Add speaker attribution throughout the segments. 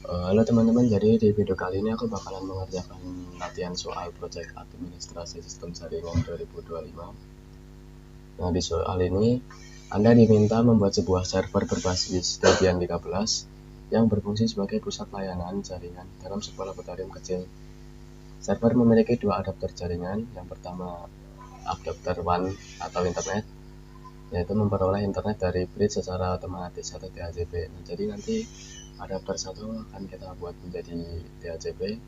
Speaker 1: Halo teman-teman, jadi di video kali ini aku bakalan mengerjakan latihan soal proyek administrasi sistem jaringan 2025. Nah, di soal ini Anda diminta membuat sebuah server berbasis Debian 13 yang berfungsi sebagai pusat layanan jaringan dalam sebuah laboratorium kecil. Server memiliki dua adapter jaringan. Yang pertama, adapter WAN atau internet, yaitu memperoleh internet dari bridge secara otomatis atau DHCP. Nah, jadi nanti adapter 1 akan kita buat menjadi DHCP.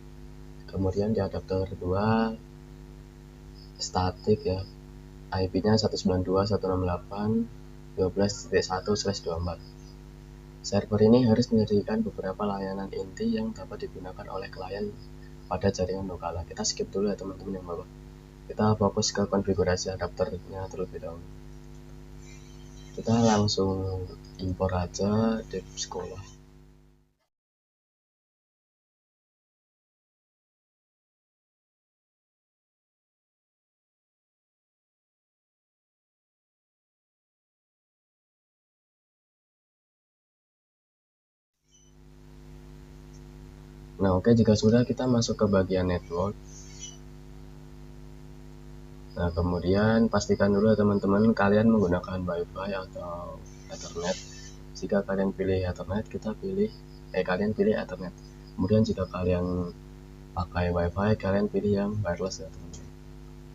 Speaker 1: Kemudian di adapter 2 statik ya, IP-nya 192.168.12.1/24. Server ini harus menyediakan beberapa layanan inti yang dapat digunakan oleh klien pada jaringan lokal. Kita skip dulu ya teman-teman yang bawah. Kita fokus ke konfigurasi adapternya terlebih dahulu. Kita langsung impor aja dep sekolah. Nah, oke, jika sudah, kita masuk ke bagian network. Nah, kemudian pastikan dulu ya teman-teman, kalian menggunakan WiFi atau Ethernet. Jika kalian pilih Ethernet, kalian pilih Ethernet. Kemudian jika kalian pakai WiFi, kalian pilih yang wireless ya teman-teman.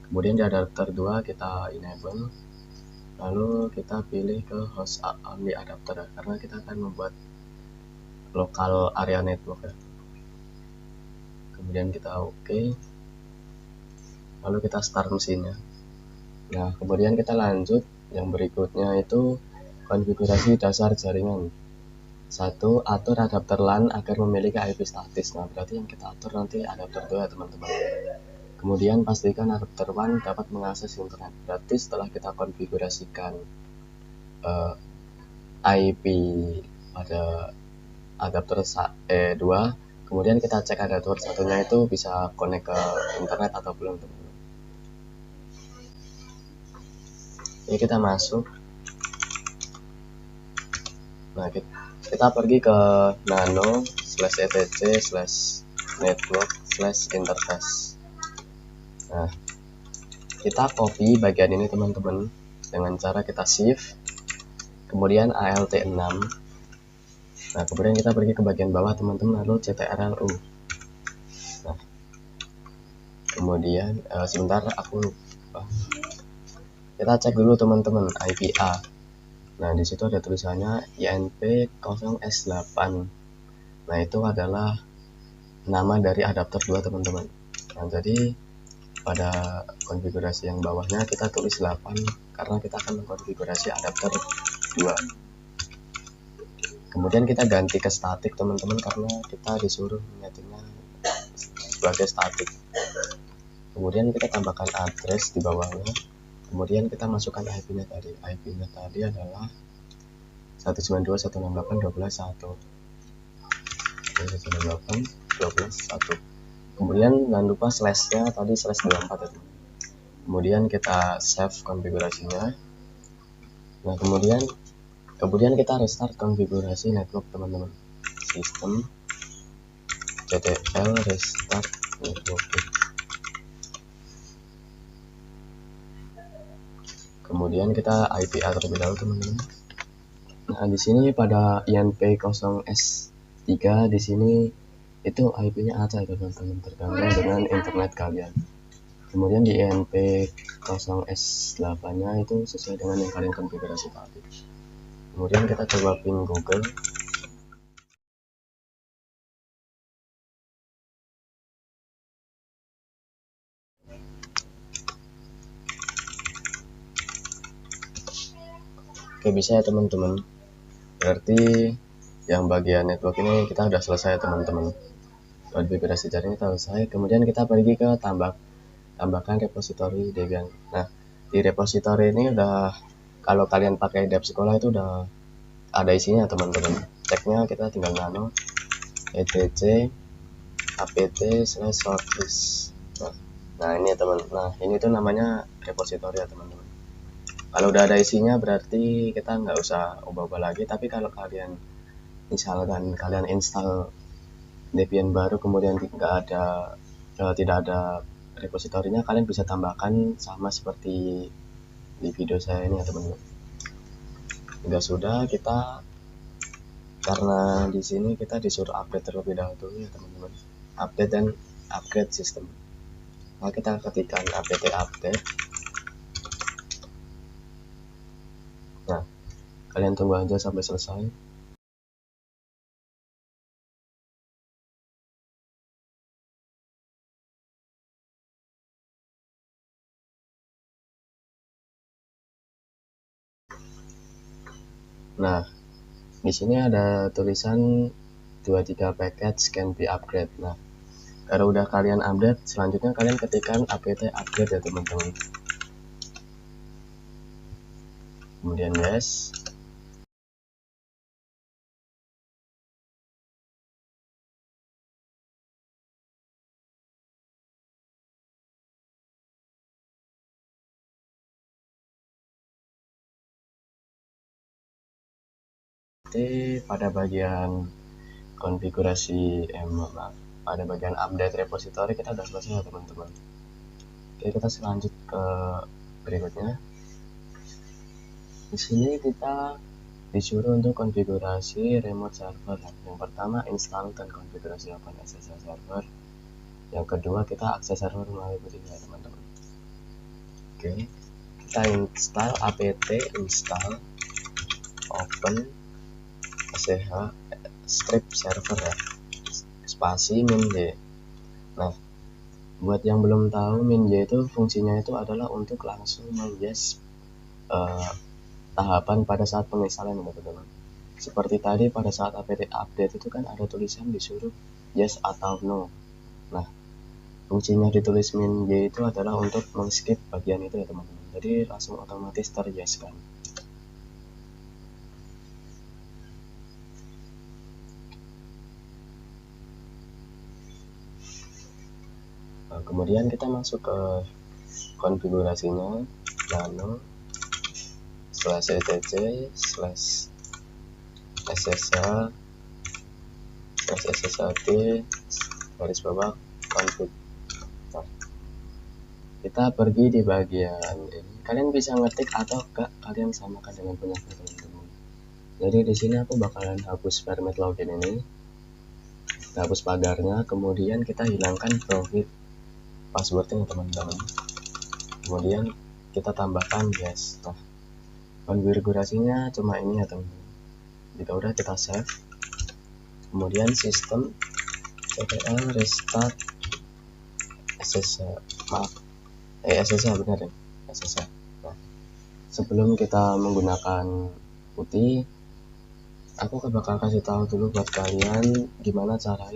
Speaker 1: Kemudian di adapter 2 kita enable, lalu kita pilih ke host only adapter ya, karena kita akan membuat local area network ya. Kemudian kita oke, lalu kita start mesinnya. Nah, kemudian kita lanjut. Yang berikutnya itu konfigurasi dasar jaringan. 1. Atur adapter LAN agar memiliki IP statis. Nah, berarti yang kita atur nanti adapter 2 ya teman-teman. Kemudian pastikan adapter WAN dapat mengakses internet. Berarti setelah kita konfigurasikan IP pada adapter 2, kemudian kita cek adapter satunya itu bisa connect ke internet atau belum teman-teman. Ini kita masuk. Nah, kita pergi ke nano/etc/network/interface. Nah, kita copy bagian ini teman-teman dengan cara kita shift, kemudian alt6. Nah, kemudian kita pergi ke bagian bawah teman-teman, lalu ctrl-u. Nah, kemudian sebentar, aku lupa. Kita cek dulu teman-teman IPA. Nah, di situ ada tulisannya INP0S8. Nah, itu adalah nama dari adapter 2 teman-teman. Nah, jadi pada konfigurasi yang bawahnya kita tulis 8 karena kita akan mengkonfigurasi adapter 2. Kemudian kita ganti ke statik teman-teman karena kita disuruh menyetingnya sebagai statik. Kemudian kita tambahkan address di bawahnya. Kemudian kita masukkan IP-nya tadi. IP-nya tadi adalah 192.168.12.1. 192.168.12.1. Kemudian jangan lupa slashnya tadi /24 ya teman. Kemudian kita save konfigurasinya. Nah, kemudian kita restart konfigurasi network teman-teman. Sistem ctl restart network. Kemudian kita IPA terlebih dahulu teman-teman. Nah, di sini pada INP0S3 di sini itu IP-nya acak teman-teman, tergantung dengan internet kalian. Kemudian di INP0S8-nya itu sesuai dengan yang kalian konfigurasi tadi. Kemudian kita coba ping Google. Oke, bisa ya teman-teman. Berarti yang bagian network ini kita udah selesai ya teman-teman. Konfigurasi jaringan kita selesai. Kemudian kita pergi ke tambahkan repository Debian. Nah, di repository ini udah, kalau kalian pakai dep sekolah itu udah ada isinya teman-teman. Ceknya kita tinggal nano etc apt/sources. Nah, ini ya teman. Nah, ini tuh namanya repository ya teman-teman. Kalau udah ada isinya berarti kita nggak usah ubah-ubah lagi. Tapi kalau kalian misalkan kalian install Debian baru kemudian tidak ada repositorinya, kalian bisa tambahkan sama seperti di video saya ini ya teman-teman. Jika sudah, kita karena di sini kita disuruh update terlebih dahulu ya teman-teman, update dan upgrade sistem. Nah, kita ketikkan apt update. Nah, kalian tunggu aja sampai selesai. Nah, di sini ada tulisan 23 package can be upgrade. Nah, kalau udah kalian update, selanjutnya kalian ketikkan apt upgrade ya teman-teman. Kemudian yes. Nanti pada bagian konfigurasi pada bagian update repository kita udah selesai ya teman-teman. Oke, kita selanjut ke berikutnya. Di sini kita disuruh untuk konfigurasi remote server. Yang pertama, install dan konfigurasi OpenSSL server. Yang kedua, kita akses server melalui berikut ya teman-teman. Oke, kita install apt install open sh strip server ya, spasi min y. Nah, buat yang belum tahu, min y itu fungsinya itu adalah untuk langsung yes tahapan pada saat penginstalan teman-teman. Seperti tadi pada saat apt update itu kan ada tulisan disuruh yes atau no. Nah, fungsinya ditulis min y itu adalah untuk mengskip bagian itu ya teman-teman. Jadi langsung otomatis yes kan. Nah, kemudian kita masuk ke konfigurasinya, nano /etc /ssl/sshd garis bawah config. Nah, kita pergi di bagian ini. Kalian bisa ngetik atau enggak kalian samakan dengan punya teman-teman. Jadi di sini aku bakalan hapus permit login ini, kita hapus pagarnya, kemudian kita hilangkan profit passwordnya teman-teman. Kemudian kita tambahkan yes. Nah, konfigurasinya cuma ini ya teman-teman. Jika udah, kita save. Kemudian sistem cpl restart SSH, maaf SSH benar ya, SSH. Nah, sebelum kita menggunakan putih, aku bakal kasih tahu dulu buat kalian gimana cara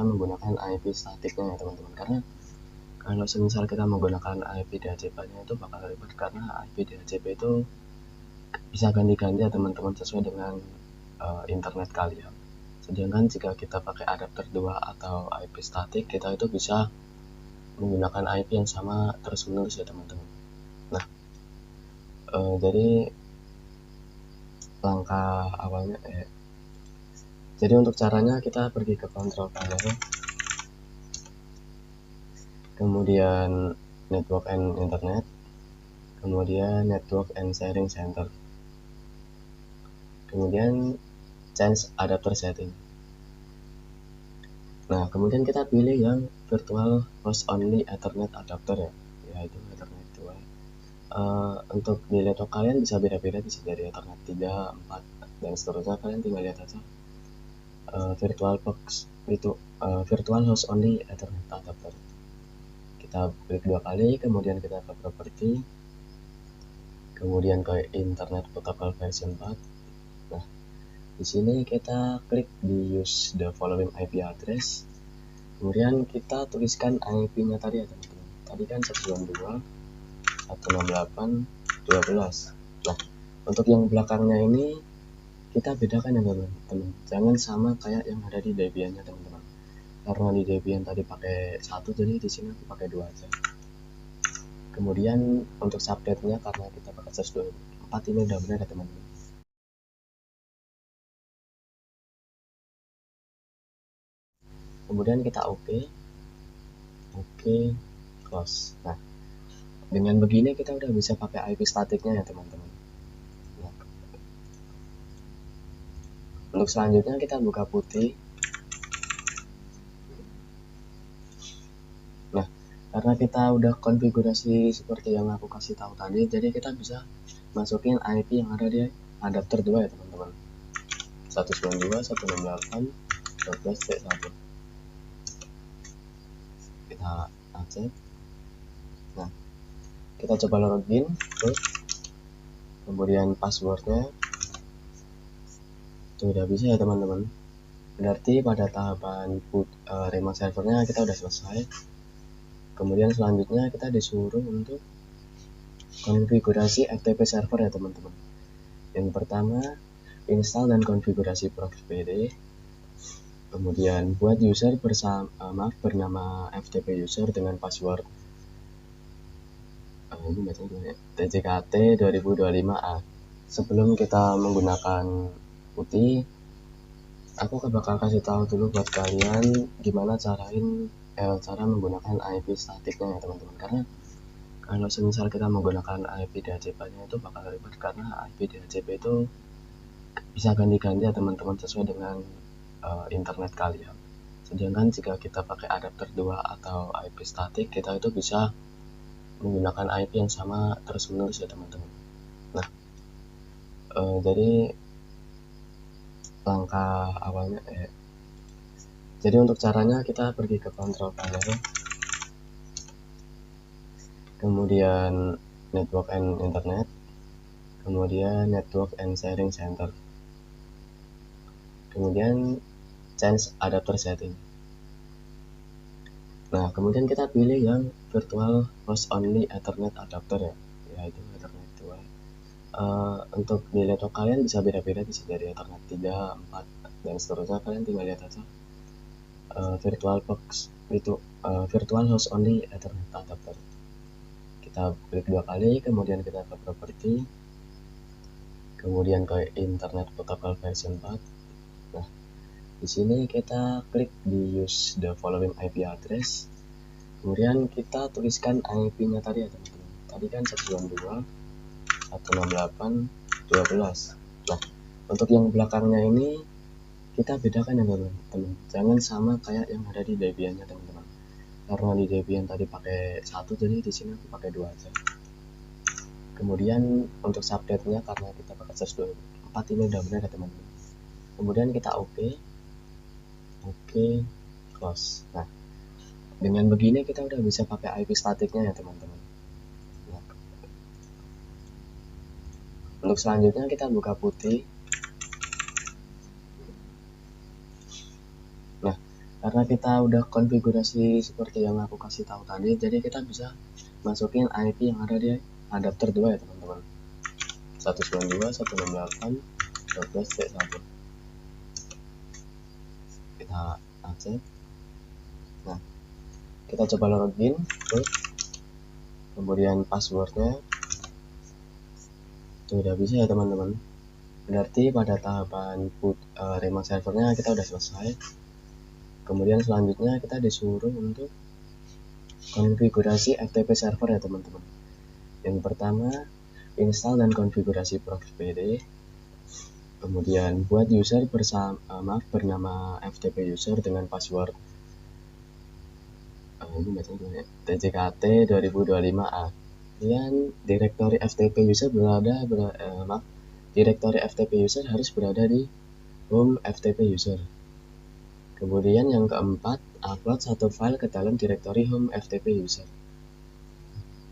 Speaker 1: menggunakan IP statiknya ya teman-teman. Karena kalau semisal kita menggunakan IP DHCP nya itu bakal ribet, karena IP DHCP itu bisa ganti-ganti ya teman-teman sesuai dengan internet kalian. Sedangkan jika kita pakai adapter 2 atau IP statik, kita itu bisa menggunakan IP yang sama terus menerus ya teman-teman. Nah, jadi langkah awalnya jadi untuk caranya kita pergi ke control panel, kemudian network and internet, kemudian network and sharing center, kemudian change adapter setting. Nah, kemudian kita pilih yang virtual host only ethernet adapter ya, yaitu ethernet 2. Untuk di laptop kalian bisa beda-beda, bisa dari ethernet 3, 4 dan seterusnya. Kalian tinggal lihat aja virtual host only ethernet adapter. Kita klik 2 kali, kemudian kita ke property, kemudian ke internet protocol version 4. Nah, di sini kita klik di use the following IP address, kemudian kita tuliskan IP-nya tadi ya teman-teman. Tadi kan 192.168.12. Nah, untuk yang belakangnya ini kita bedakan ya teman-teman, jangan sama kayak yang ada di Debian-nya teman-teman. Karena di Debian tadi pakai 1, jadi di sini aku pakai 2 aja. Kemudian untuk subnet-nya karena kita pakai 124, ini udah benar ya teman-teman. kemudian kita oke, close. Nah, dengan begini kita udah bisa pakai IP statiknya ya teman-teman. Nah, untuk selanjutnya kita buka putih. Nah, karena kita udah konfigurasi seperti yang aku kasih tahu tadi, jadi kita bisa masukin IP yang ada di adapter 2 ya teman-teman. 192.168.12.1. Kita accept. Nah, kita coba login, kemudian passwordnya itu udah bisa ya teman-teman. Berarti pada tahapan remote servernya kita udah selesai. Kemudian selanjutnya kita disuruh untuk konfigurasi FTP server ya teman-teman. Yang pertama, install dan konfigurasi proxy PD. Kemudian buat user bernama FTP user dengan password TJKT 2025A. Sebelum kita menggunakan putih, aku bakal kasih tahu dulu buat kalian gimana cara menggunakan IP statiknya ya teman-teman. Karena kalau semisal kita menggunakan IP DHCP-nya itu bakal ribet, karena IP DHCP itu bisa ganti-ganti ya teman-teman sesuai dengan internet kalian. Sedangkan jika kita pakai adapter 2 atau IP statik, kita itu bisa menggunakan IP yang sama terus-menerus ya teman-teman. Nah, jadi langkah awalnya jadi untuk caranya kita pergi ke control panel, kemudian network and internet, kemudian network and sharing center, kemudian change adapter setting. Nah, kemudian kita pilih yang virtual host only ethernet adapter ya, yaitu ethernet 2. Untuk di laptop kalian bisa beda-beda, bisa dari ethernet 3, 4 dan seterusnya. Kalian tinggal lihat aja virtual box itu virtual host only ethernet adapter. Kita klik 2 kali, kemudian kita ke property, kemudian ke internet protocol version 4. Nah, di sini kita klik di use the following IP address, kemudian kita tuliskan IP-nya tadi ya teman-teman. Tadi kan 192.168.12. Nah, untuk yang belakangnya ini kita bedakan ya teman-teman. Jangan sama kayak yang ada di Debian-nya teman-teman. Karena di Debian tadi pakai 1, jadi di sini aku pakai 2 aja. Kemudian untuk subnet-nya karena kita pakai /24 ini udah benar ya teman-teman. Kemudian kita oke, close. Nah, dengan begini kita udah bisa pakai IP statiknya ya teman-teman. Nah, untuk selanjutnya kita buka putih. Nah, karena kita udah konfigurasi seperti yang aku kasih tahu tadi, jadi kita bisa masukin IP yang ada di adapter 2 ya teman-teman. 192.168.12.1. Kita accept. Nah, kita coba login, kemudian passwordnya itu udah bisa ya teman-teman. Berarti pada tahapan remote servernya kita udah selesai. Kemudian selanjutnya kita disuruh untuk konfigurasi FTP server ya teman-teman. Yang pertama, install dan konfigurasi proxy PD. Kemudian buat user bernama FTP user dengan password TJKT 2025A. Dan direktori FTP user direktori FTP user harus berada di home FTP user. Kemudian yang keempat, upload satu file ke dalam direktori home FTP user.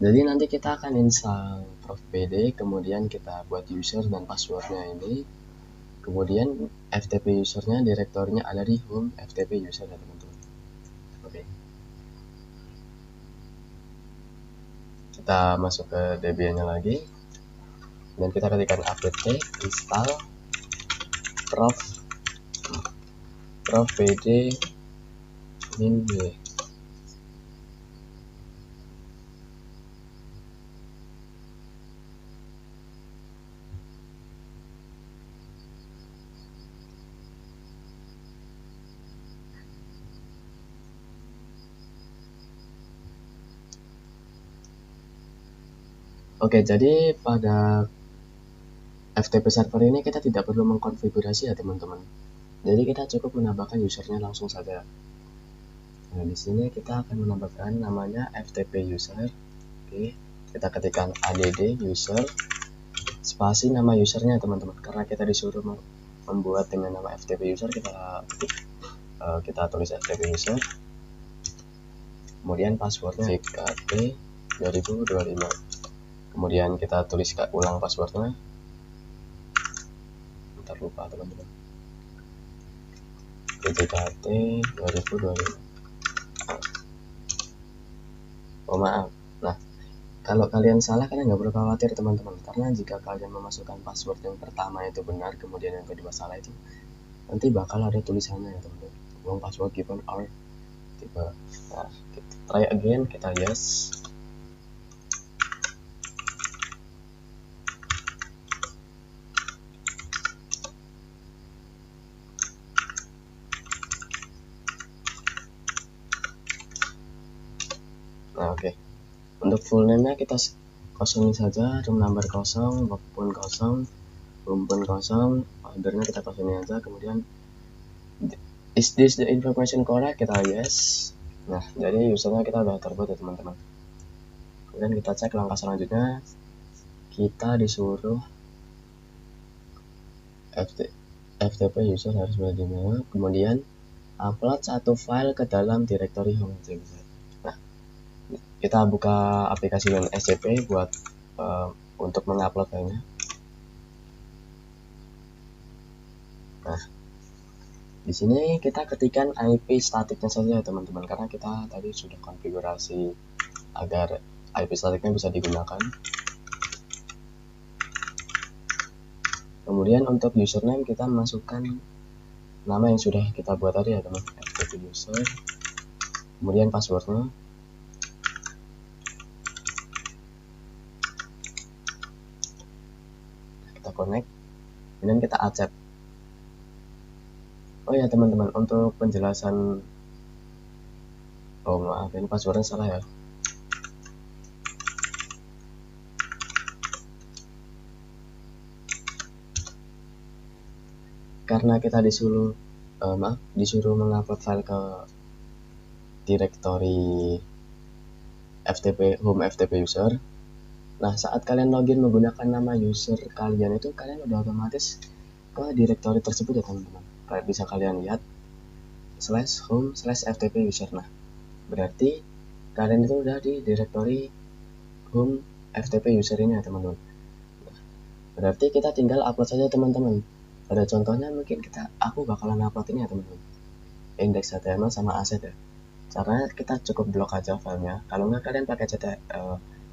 Speaker 1: Jadi nanti kita akan install proxy PD, kemudian kita buat user dan passwordnya ini. Kemudian FTP usernya, direktorinya ada di home FTP user ya teman-teman. Oke. Kita masuk ke Debian-nya lagi, dan kita ketikkan apt install prof pd min b. Oke, jadi pada FTP server ini kita tidak perlu mengkonfigurasi ya teman-teman. Jadi kita cukup menambahkan usernya langsung saja. Nah, di sini kita akan menambahkan namanya FTP user. Oke, kita ketikkan add user spasi nama usernya teman-teman. Karena kita disuruh membuat dengan nama FTP user, kita tulis FTP user. Kemudian passwordnya JKT 2025. Kemudian kita tulis ulang passwordnya. Ntar lupa teman-teman. JKT 2025. Oh maaf. Nah, kalau kalian salah kalian nggak perlu khawatir teman-teman, karena jika kalian memasukkan password yang pertama itu benar, kemudian yang kedua salah, itu nanti bakal ada tulisannya ya teman-teman. Wrong password given or tipe. Nah, kita try again, kita yes. Nah, oke. Untuk full name-nya kita kosongin saja, room number kosong, work pun kosong, room pun kosong, ordernya kita kosongin aja. Kemudian is this the information correct? Kita yes. Nah, jadi usernya kita udah terbuat ya teman-teman. Kemudian kita cek langkah selanjutnya, kita disuruh FTP user harus berada di mana, kemudian upload satu file ke dalam directory home. Nah, kita buka aplikasi SCP buat untuk mengupload filenya. Nah, di sini kita ketikkan IP statiknya saja teman-teman, karena kita tadi sudah konfigurasi agar IP statiknya bisa digunakan. Kemudian untuk username kita masukkan nama yang sudah kita buat tadi ya teman, FTP user. Kemudian passwordnya. Kita connect. Kemudian kita accept. Oh ya teman-teman, untuk penjelasan, oh maaf ini passwordnya salah ya. Karena kita disuruh mengupload file ke directory home FTP user. Nah, saat kalian login menggunakan nama user kalian itu, kalian udah otomatis ke directory tersebut ya teman-teman. Kayak bisa kalian lihat /home/ftp user. Nah, berarti kalian itu udah di directory home FTP user ini ya teman-teman. Nah, berarti kita tinggal upload saja teman-teman. Pada contohnya mungkin aku bakalan upload ini ya teman-teman, index.html sama asset ya. Caranya kita cukup blok aja filenya. Kalau nggak kalian pakai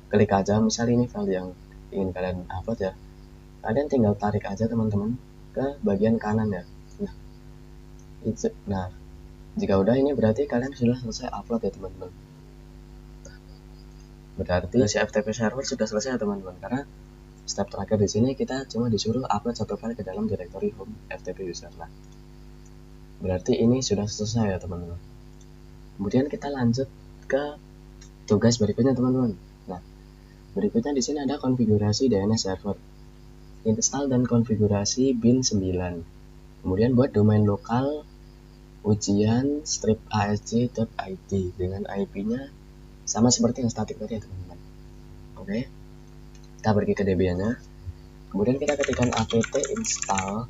Speaker 1: klik aja, misal ini file yang ingin kalian upload ya, kalian tinggal tarik aja teman-teman ke bagian kanan ya. Nah, jika udah ini berarti kalian sudah selesai upload ya teman-teman. Berarti si FTP server sudah selesai ya teman-teman, karena step terakhir di sini kita cuma disuruh upload satu file ke dalam directory home FTP user. Nah, berarti ini sudah selesai ya teman-teman. Kemudian kita lanjut ke tugas berikutnya teman-teman. Nah, berikutnya di sini ada konfigurasi DNS server, install dan konfigurasi bin 9. Kemudian buat domain lokal ujian strip asg.id dengan IP-nya sama seperti yang statik tadi ya teman-teman. Oke, kita pergi ke Debian-nya. Kemudian kita ketikkan apt install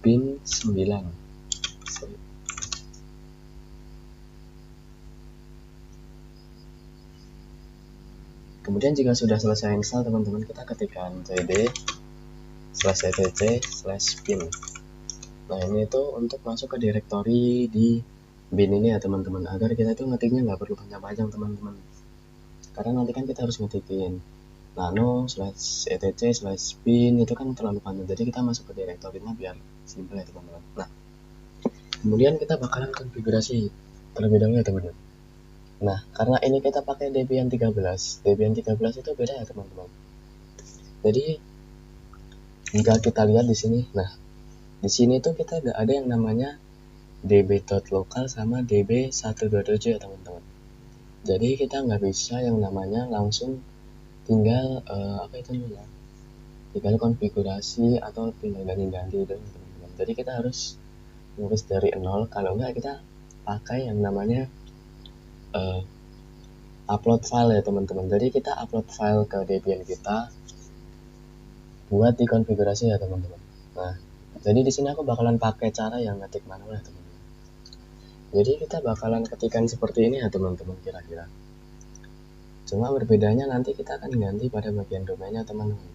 Speaker 1: bin 9. Kemudian jika sudah selesai install teman-teman, kita ketikkan cd/etc/bin. Nah, ini itu untuk masuk ke directory di bin ini ya teman-teman, agar kita itu ngetiknya nggak perlu panjang-panjang teman-teman, karena nanti kan kita harus ngetikin nano/etc/bin itu kan terlalu panjang, jadi kita masuk ke directory-nya biar simpel ya teman-teman. Nah, kemudian kita bakalan konfigurasi terlebih dahulu ya teman-teman. Nah, karena ini kita pakai Debian 13. Debian 13 itu beda ya teman-teman. Jadi jika kita lihat di sini, nah di sini tuh kita nggak ada yang namanya db.local sama db127 ya teman-teman. Jadi kita nggak bisa yang namanya langsung tinggal apa itu namanya, tinggal konfigurasi atau tinggal ganti-ganti itu teman-teman. Jadi kita harus nulis dari nol, kalau enggak kita pakai yang namanya upload file ya teman-teman. Jadi kita upload file ke Debian kita buat dikonfigurasi ya teman-teman. Nah, jadi di sini aku bakalan pakai cara yang ngetik manual ya teman-teman. Jadi kita bakalan ketikan seperti ini ya teman-teman kira-kira. Cuma berbedanya nanti kita akan ganti pada bagian domainnya teman-teman.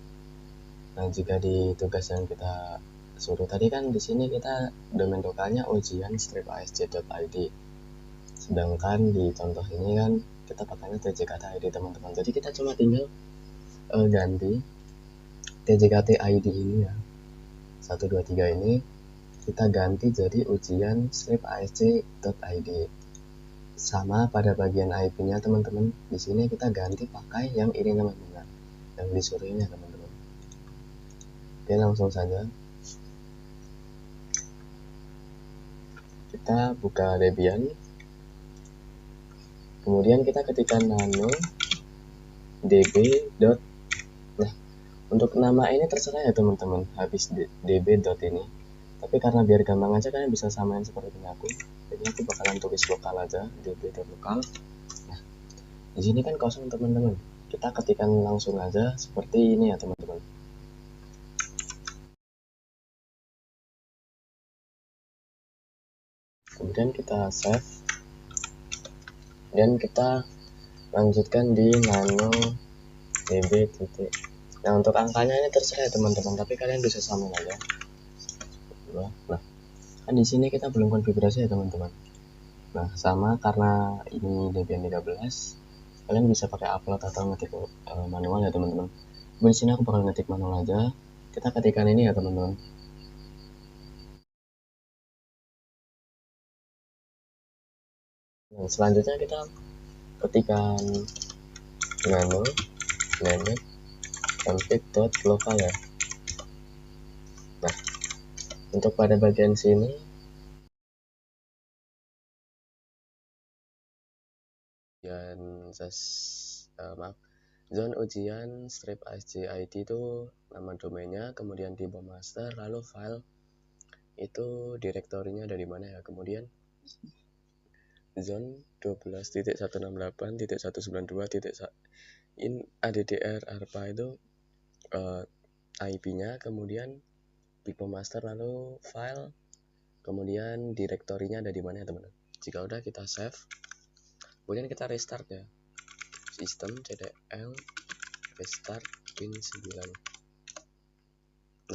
Speaker 1: Nah, jika di tugas yang kita suruh tadi kan di sini kita domain lokalnya ujian-asc.id. Sedangkan di contoh ini kan kita pakainya tjkt.id teman-teman. Jadi kita cuma tinggal ganti tjkt.id ini ya. 123 ini kita ganti jadi ujian-asc.id. Sama pada bagian IP-nya teman-teman. Di sini kita ganti pakai yang ini teman-teman. Yang disuruh ini ya teman-teman. Oke, langsung saja. Kita buka Debian. Kemudian kita ketikkan nano db. Nah, untuk nama ini terserah ya teman-teman, habis db. Ini. Tapi karena biar gampang aja kalian bisa samain seperti ini aku. Jadi aku bakalan tulis lokal aja, db.lokal. Nah, di sini kan kosong teman-teman. Kita ketikkan langsung aja seperti ini ya teman-teman. Kemudian kita save. Dan kita lanjutkan di nano db. Nah, untuk angkanya ini terserah ya teman-teman, tapi kalian bisa samain aja. Nah, kan di sini kita belum konfigurasi ya teman-teman. Nah, sama karena ini Debian 13, kalian bisa pakai upload atau ngetik manual ya teman-teman. Di sini aku bakal ngetik manual aja. Kita ketikkan ini ya teman-teman. Nah, selanjutnya kita ketikkan nano limit config.local ya. Nah, untuk pada bagian sini dan zone ujian strip asc.id itu nama domainnya, kemudian tipe master, lalu file itu direktorinya dari mana ya, kemudian zone 12.168.192. in addr arpa itu IP-nya, kemudian tipe master, lalu file, kemudian direktorinya ada di mana ya teman-teman. Jika udah kita save, kemudian kita restart ya, sistem cdl restart pin 9.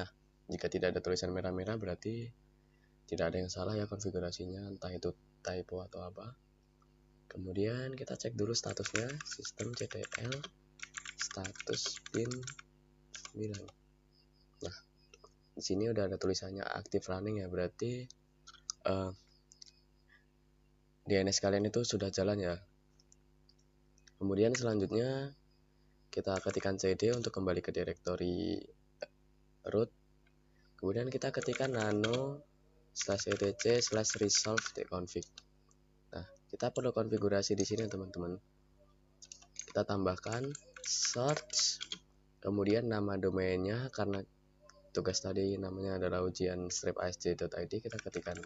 Speaker 1: Nah, jika tidak ada tulisan merah-merah berarti tidak ada yang salah ya konfigurasinya, entah itu typo atau apa. Kemudian kita cek dulu statusnya, sistem cdl status pin 9. Nah, di sini udah ada tulisannya active running ya, berarti DNS kalian itu sudah jalan ya. Kemudian selanjutnya kita ketikkan cd untuk kembali ke direktori root. Kemudian kita ketikkan nano /etc/resolve.config. Nah, kita perlu konfigurasi di sini teman-teman. Kita tambahkan search, kemudian nama domainnya karena tugas tadi namanya adalah ujian-asc.id, kita ketikkan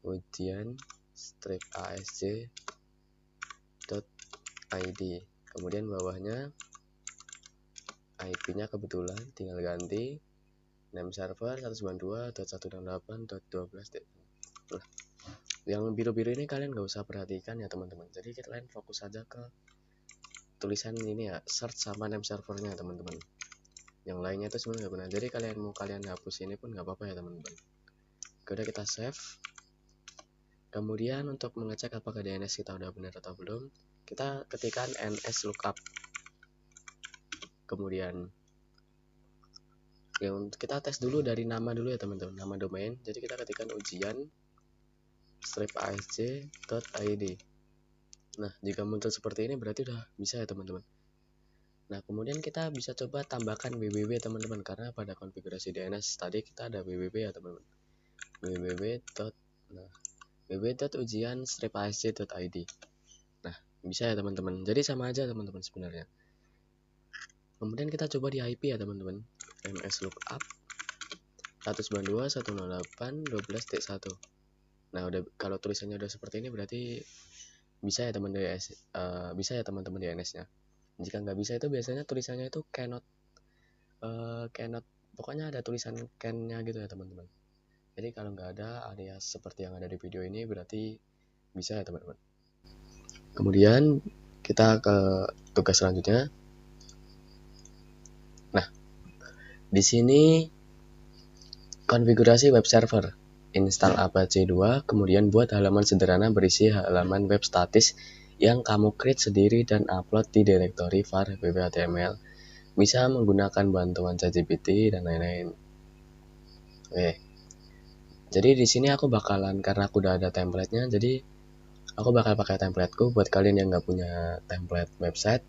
Speaker 1: ujian-asc.id. Kemudian bawahnya IP-nya kebetulan tinggal ganti name server 192.168.12. Nah, yang biru-biru ini kalian gak usah perhatikan ya teman-teman. Jadi kalian fokus aja ke tulisan ini ya, search sama name servernya teman-teman. Yang lainnya itu sebenarnya nggak benar. Jadi kalian hapus ini pun nggak apa-apa ya teman-teman. Udah kita save. Kemudian untuk mengecek apakah DNS kita udah benar atau belum, kita ketikkan ns lookup. Kemudian yang kita tes dulu dari nama dulu ya teman-teman, nama domain. Jadi kita ketikkan ujian-asc.id. Nah, jika muncul seperti ini berarti udah bisa ya teman-teman. Nah, kemudian kita bisa coba tambahkan www teman-teman, karena pada konfigurasi DNS tadi kita ada www ya teman-teman. www.ujian-asc.id. Nah, bisa ya teman-teman. Jadi sama aja teman-teman sebenarnya. Kemudian kita coba di IP ya teman-teman, ms lookup 192.168.12.1. Nah udah, kalau tulisannya udah seperti ini berarti bisa ya bisa ya teman-teman DNS nya. Jika nggak bisa itu biasanya tulisannya itu cannot, pokoknya ada tulisan can-nya gitu ya teman-teman. Jadi kalau nggak ada alias seperti yang ada di video ini berarti bisa ya teman-teman. Kemudian kita ke tugas selanjutnya. Nah, di sini konfigurasi web server, install Apache 2, kemudian buat halaman sederhana berisi halaman web statis yang kamu create sendiri dan upload di direktori var wp.html. Bisa menggunakan bantuan ChatGPT dan lain-lain. Oke. Jadi di sini aku bakalan, karena aku udah ada template-nya, jadi aku bakal pakai templateku. Buat kalian yang nggak punya template website,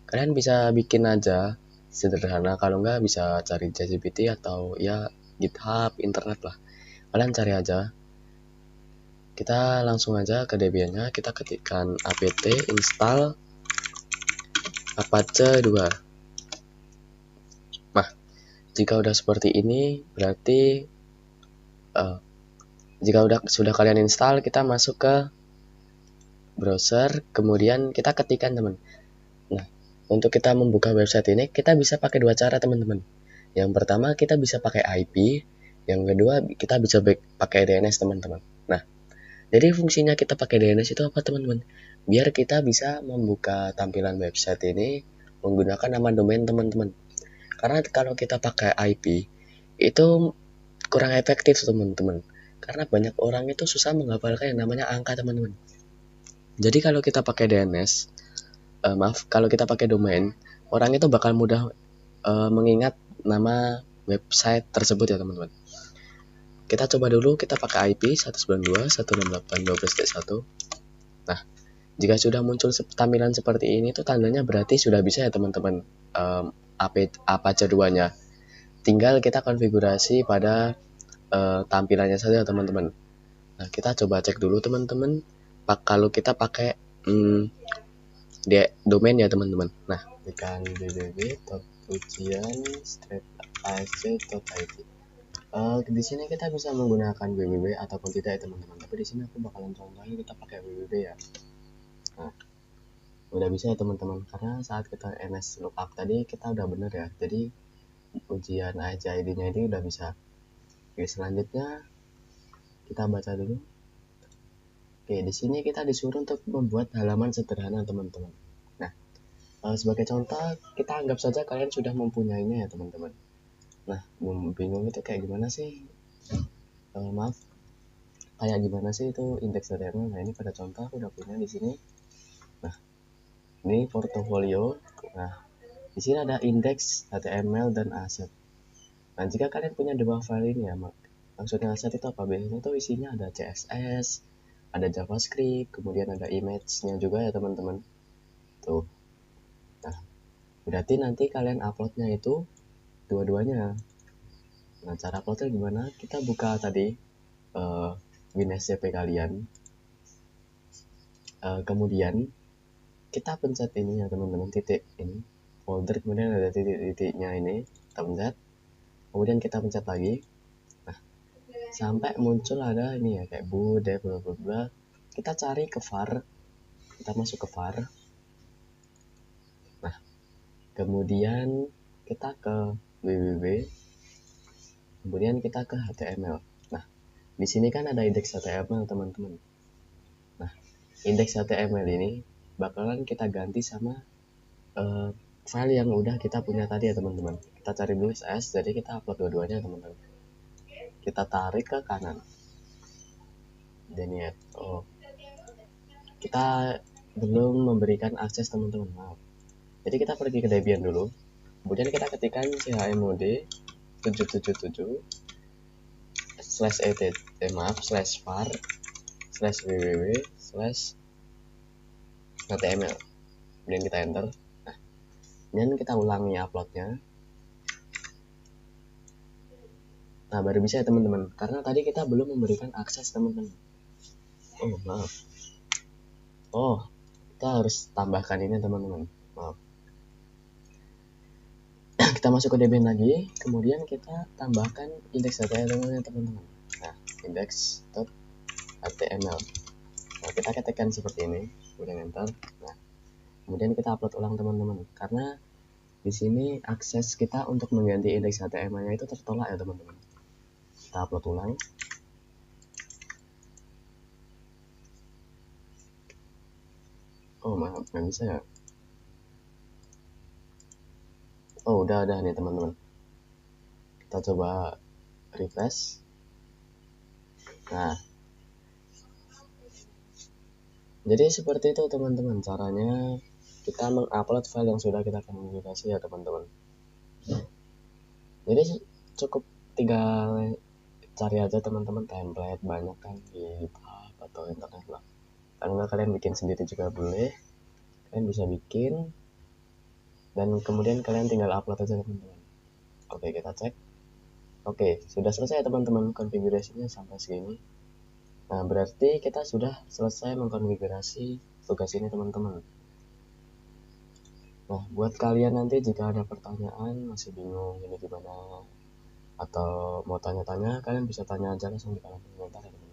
Speaker 1: kalian bisa bikin aja sederhana. Kalau nggak bisa cari ChatGPT atau ya GitHub, internet lah. Kalian cari aja. Kita langsung aja ke Debian-nya, kita ketikkan apt install Apache 2. Nah, jika udah seperti ini berarti jika sudah kalian install, kita masuk ke browser, kemudian kita ketikkan teman. Nah, untuk kita membuka website ini kita bisa pakai dua cara teman-teman. Yang pertama kita bisa pakai IP, yang kedua kita bisa pakai DNS teman-teman. Nah, jadi fungsinya kita pakai DNS itu apa teman-teman? Biar kita bisa membuka tampilan website ini menggunakan nama domain teman-teman. Karena kalau kita pakai IP itu kurang efektif teman-teman. Karena banyak orang itu susah menghafalkan yang namanya angka teman-teman. Jadi kalau kita pakai DNS, kalau kita pakai domain, orang itu bakal mudah mengingat nama website tersebut ya teman-teman. Kita coba dulu, kita pakai IP 192.168.12.1. Nah, jika sudah muncul tampilan seperti ini tuh tandanya berarti sudah bisa ya teman-teman Apache 2-nya. Tinggal kita konfigurasi pada tampilannya saja teman-teman. Nah, kita coba cek dulu teman-teman. Kalau kita pakai domain ya teman-teman. Nah, tekan www.ujian-asc.id. Di sini kita bisa menggunakan www ataupun tidak ya teman-teman. Tapi di sini aku bakalan contohin kita pakai www ya. Nah, udah bisa ya teman-teman. Karena saat kita ms lookup tadi kita udah bener ya. Jadi ujian ASC-ID-nya ini udah bisa. Oke, selanjutnya kita baca dulu. Oke, di sini kita disuruh untuk membuat halaman sederhana teman-teman. Nah, sebagai contoh kita anggap saja kalian sudah mempunyainya ya teman-teman. Nah, bingung itu kayak gimana sih? Maaf, kayak gimana sih itu indeks HTML? Nah, ini pada contoh aku udah punya di sini. Nah, ini portofolio. Nah, di sini ada indeks HTML dan aset. Nah, jika kalian punya dua file ini ya, maksudnya aset itu apa? Biasanya itu isinya ada CSS, ada JavaScript, kemudian ada image-nya juga ya teman-teman. Tuh. Nah, berarti nanti kalian uploadnya itu dua-duanya. Nah, cara uploadnya gimana? Kita buka tadi WinSCP kalian. Kemudian kita pencet ini ya teman-teman, titik ini folder, kemudian ada titik-titiknya ini, kita pencet. Kemudian kita pencet lagi. Nah, sampai muncul ada ini ya kayak dev bla bla bla. Kita cari ke var, kita masuk ke var. Nah, kemudian kita ke www, kemudian kita ke HTML. Nah, di sini kan ada indeks HTML teman-teman. Nah, indeks HTML ini bakalan kita ganti sama file yang udah kita punya tadi ya teman-teman. Kita cari dulu CSS, jadi kita upload dua-duanya teman-teman. Kita tarik ke kanan. Deniet. Oh, kita belum memberikan akses teman-teman, maaf. Jadi kita pergi ke Debian dulu, kemudian kita ketikkan chmod 777 /var /www/html, kemudian kita enter. Nah, dan kita ulangi uploadnya. Nah, baru bisa ya teman-teman, karena tadi kita belum memberikan akses teman-teman. Oh, maaf. Oh, kita harus tambahkan ini teman-teman, maaf. kita masuk ke Debian lagi, kemudian kita tambahkan index.html nya teman-teman. Nah, index.html. Nah, kita ketikkan seperti ini, kemudian enter. Nah, kemudian kita upload ulang teman-teman, karena di sini akses kita untuk mengganti indeks HTML-nya itu tertolak ya teman-teman. Kita upload ulang. Oh maaf, nggak bisa ya. Oh udah nih teman-teman. Kita coba refresh. Nah, jadi seperti itu teman-teman caranya kita mengupload file yang sudah kita konfigurasi ya teman-teman. Jadi cukup tinggal cari aja teman-teman template, banyak kan di GitHub atau internet lah. Kalau nggak kalian bikin sendiri juga boleh, kalian bisa bikin dan kemudian kalian tinggal upload aja teman-teman. Oke, kita cek. Oke, sudah selesai teman-teman konfigurasinya sampai sini. Nah, berarti kita sudah selesai mengkonfigurasi tugas ini teman-teman. Nah, buat kalian nanti jika ada pertanyaan, masih bingung ini gimana, atau mau tanya-tanya, kalian bisa tanya aja langsung di kolom komentar ya teman-teman.